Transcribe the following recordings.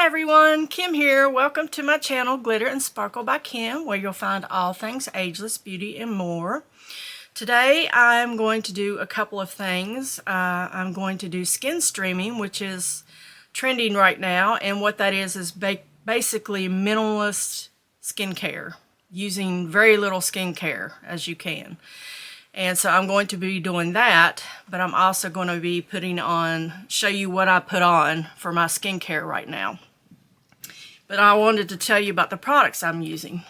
Hi everyone, Kim here. Welcome to my channel, Glitter and Sparkle by Kim, where you'll find all things ageless, beauty, and more. Today I'm going to do a couple of things. I'm going to do skin streaming, which is trending right now, and what that is basically minimalist skincare, using very little skincare as you can. And so I'm going to be doing that, but I'm also going to be show you what I put on for my skincare right now. But I wanted to tell you about the products I'm using.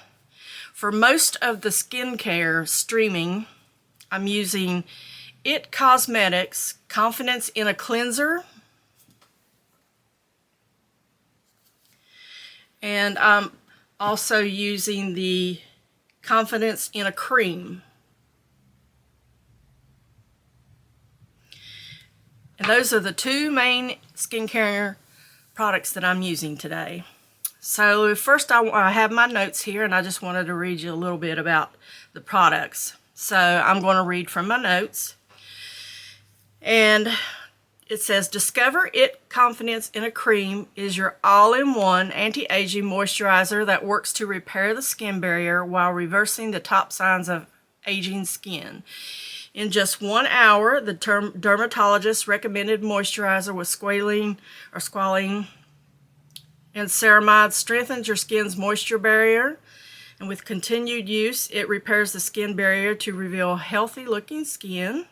For most of the skincare streaming, I'm using IT Cosmetics Confidence in a Cleanser. And I'm also using the Confidence in a Cream. And those are the two main skincare products that I'm using today. So first I have my notes here, and I just wanted to read you a little bit about the products. So I'm going to read from my notes. And it says, Discover IT Confidence in a Cream is your all-in-one anti-aging moisturizer that works to repair the skin barrier while reversing the top signs of aging skin. In just 1 hour, the dermatologist recommended moisturizer with squalene and ceramide strengthens your skin's moisture barrier, and with continued use, it repairs the skin barrier to reveal healthy looking skin.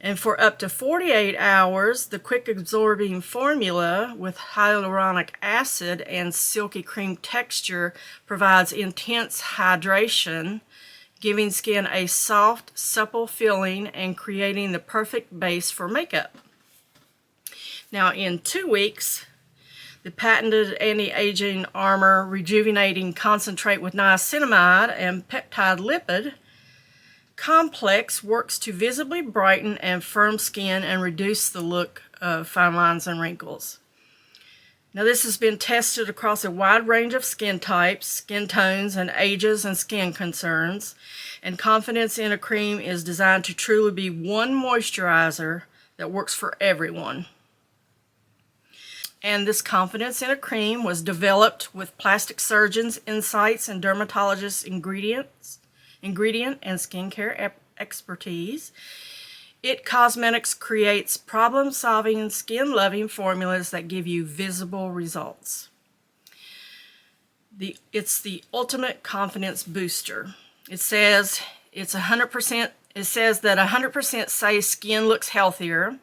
And for up to 48 hours, the quick absorbing formula with hyaluronic acid and silky cream texture provides intense hydration, giving skin a soft, supple feeling and creating the perfect base for makeup. Now, in 2 weeks, the patented anti-aging armor rejuvenating concentrate with niacinamide and peptide lipid complex works to visibly brighten and firm skin and reduce the look of fine lines and wrinkles. Now, this has been tested across a wide range of skin types, skin tones, and ages and skin concerns. And Confidence in a Cream is designed to truly be one moisturizer that works for everyone. And this Confidence in a Cream was developed with plastic surgeons' insights and dermatologists' ingredient and skincare expertise. IT Cosmetics creates problem-solving, skin-loving formulas that give you visible results. It's the ultimate confidence booster. It says it's 100%. It says that 100% say skin looks healthier.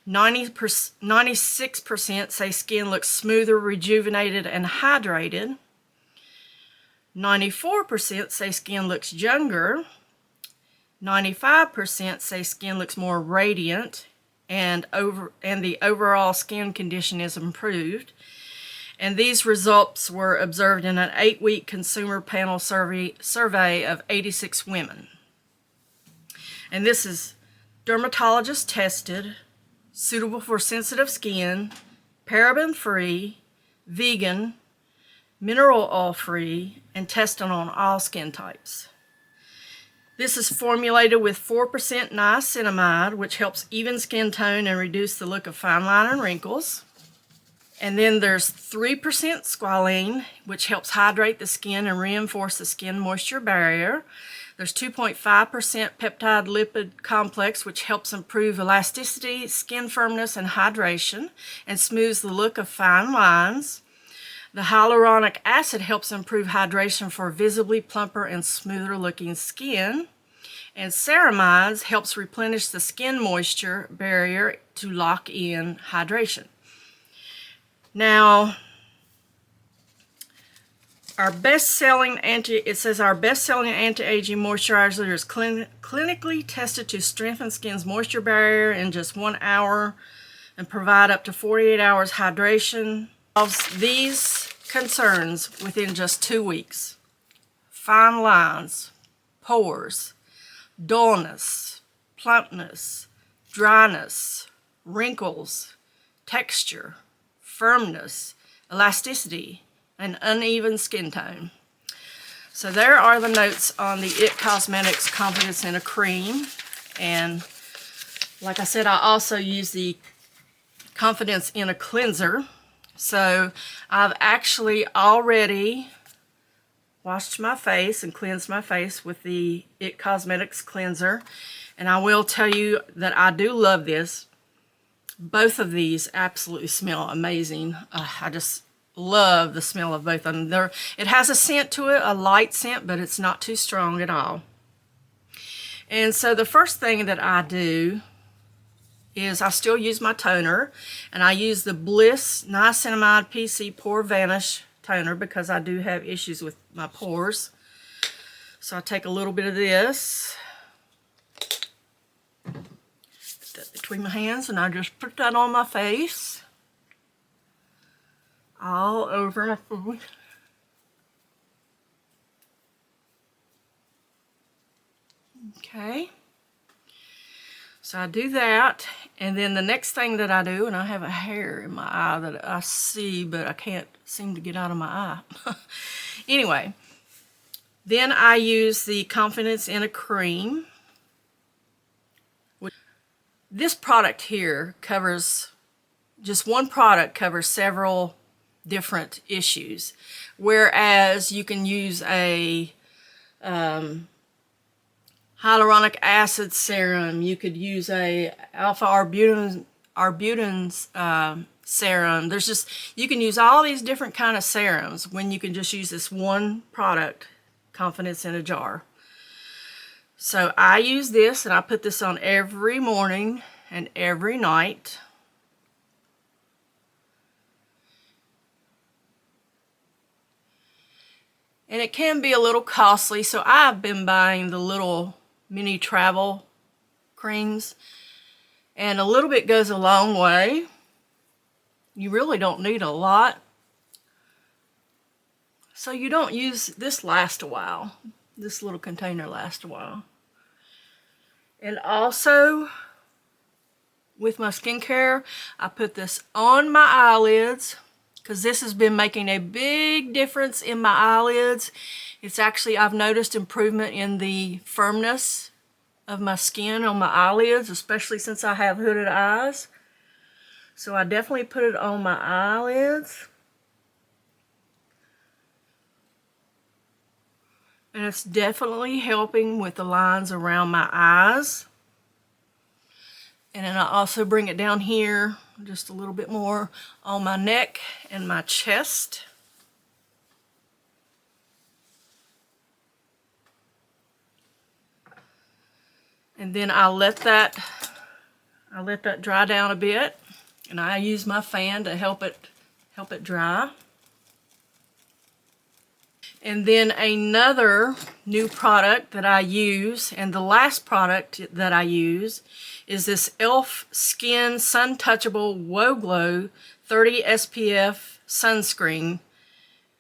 96% say skin looks smoother, rejuvenated, and hydrated. 94% say skin looks younger. 95% say skin looks more radiant, and the overall skin condition is improved. And these results were observed in an 8-week consumer panel survey of 86 women. And this is dermatologist tested, suitable for sensitive skin, paraben-free, vegan, mineral oil-free, and tested on all skin types. This is formulated with 4% niacinamide, which helps even skin tone and reduce the look of fine line and wrinkles. And then there's 3% squalene, which helps hydrate the skin and reinforce the skin moisture barrier. There's 2.5% peptide lipid complex, which helps improve elasticity, skin firmness, and hydration, and smooths the look of fine lines. The hyaluronic acid helps improve hydration for visibly plumper and smoother looking skin. And ceramides helps replenish the skin moisture barrier to lock in hydration. Now, our best-selling anti-aging moisturizer is clinically tested to strengthen skin's moisture barrier in just 1 hour and provide up to 48 hours hydration. Solves these concerns within just 2 weeks. Fine lines, pores, dullness, plumpness, dryness, wrinkles, texture, firmness, elasticity, and uneven skin tone. So there are the notes on the IT Cosmetics Confidence in a Cream. And like I said, I also use the Confidence in a Cleanser So I've actually already washed my face and cleansed my face with the It Cosmetics cleanser, and I will tell you that I do love this. Both of these absolutely smell amazing. I just love the smell of both of them. It has a scent to it, a light scent, but it's not too strong at all. And so the first thing that I do is I still use my toner, and I use the Bliss Niacinamide PC Pore Vanish toner because I do have issues with my pores. So I take a little bit of this, put that between my hands, and I just put that on my face, all over my food. Okay. So I do that, and then the next thing that I do, and I have a hair in my eye that I see, but I can't seem to get out of my eye. Anyway, then I use the Confidence in a Cream. This product here covers, just one product covers several different issues, whereas you can use a hyaluronic acid serum. You could use a alpha arbutin serum. There's just, you can use all these different kind of serums when you can just use this one product, Confidence in a Jar. So I use this, and I put this on every morning and every night. And it can be a little costly, so I've been buying the little mini travel creams, and a little bit goes a long way. You really don't need a lot, so you don't use this. Last a while, this little container lasts a while. And also with my skincare, I put this on my eyelids because this has been making a big difference in my eyelids. It's actually, I've noticed improvement in the firmness of my skin on my eyelids, especially since I have hooded eyes. So I definitely put it on my eyelids. And it's definitely helping with the lines around my eyes. And then I also bring it down here just a little bit more on my neck and my chest. And then I let that dry down a bit, and I use my fan to help it dry. And then another new product that I use, and the last product that I use, is this e.l.f. Skin Sun Touchable Whoa Glow 30 SPF sunscreen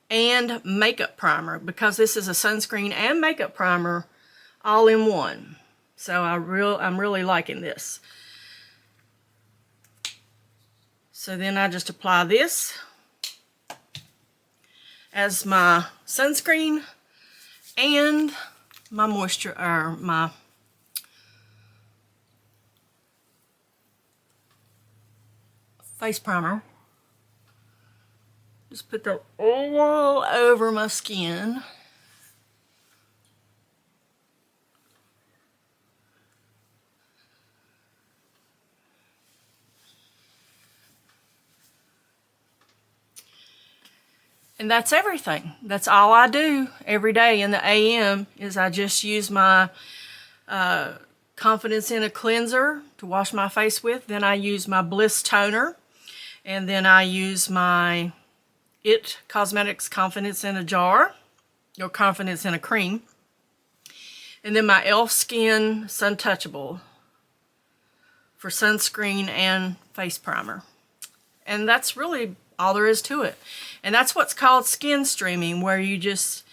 and makeup primer, because this is a sunscreen and makeup primer all in one. So I'm really liking this. So then I just apply this as my sunscreen and my my face primer. Just put that all over my skin. And that's everything. That's all I do every day in the AM is I just use my Confidence in a cleanser to wash my face with. Then I use my Bliss toner. And then I use my It Cosmetics Confidence in a Jar, or Confidence in a Cream. And then my e.l.f. Skin Sun Touchable for sunscreen and face primer. And that's really all there is to it. And that's what's called skin streaming, where you just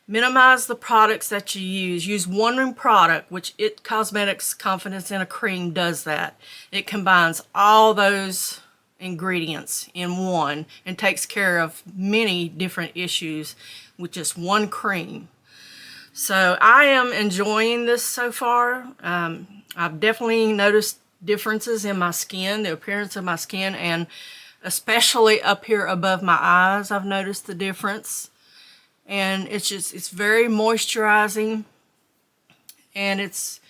minimize the products that you use. Use one product, which It Cosmetics Confidence in a Cream does that. It combines all those ingredients in one and takes care of many different issues with just one cream. So I am enjoying this so far. I've definitely noticed differences in my skin, the appearance of my skin, and especially up here above my eyes. I've noticed the difference. And it's very moisturizing, and it's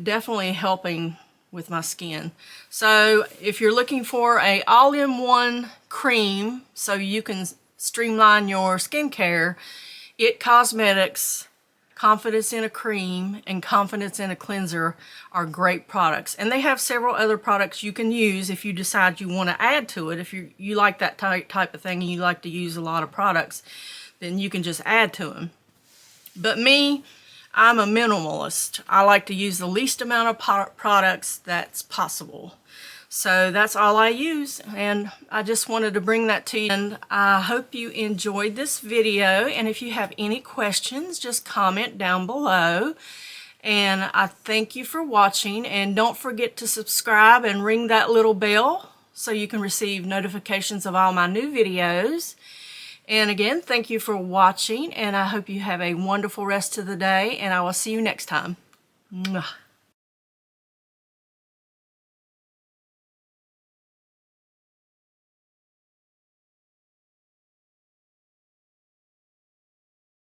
definitely helping with my skin. So if you're looking for a all-in-one cream so you can streamline your skincare, It Cosmetics Confidence in a Cream and Confidence in a Cleanser are great products. And they have several other products you can use if you decide you want to add to it. If you like that type of thing and you like to use a lot of products, then you can just add to them. But me, I'm a minimalist. I like to use the least amount of products that's possible. So that's all I use, and I just wanted to bring that to you. And I hope you enjoyed this video, and if you have any questions, just comment down below. And I thank you for watching, and don't forget to subscribe and ring that little bell so you can receive notifications of all my new videos. And again, thank you for watching, and I hope you have a wonderful rest of the day, and I will see you next time. Mwah.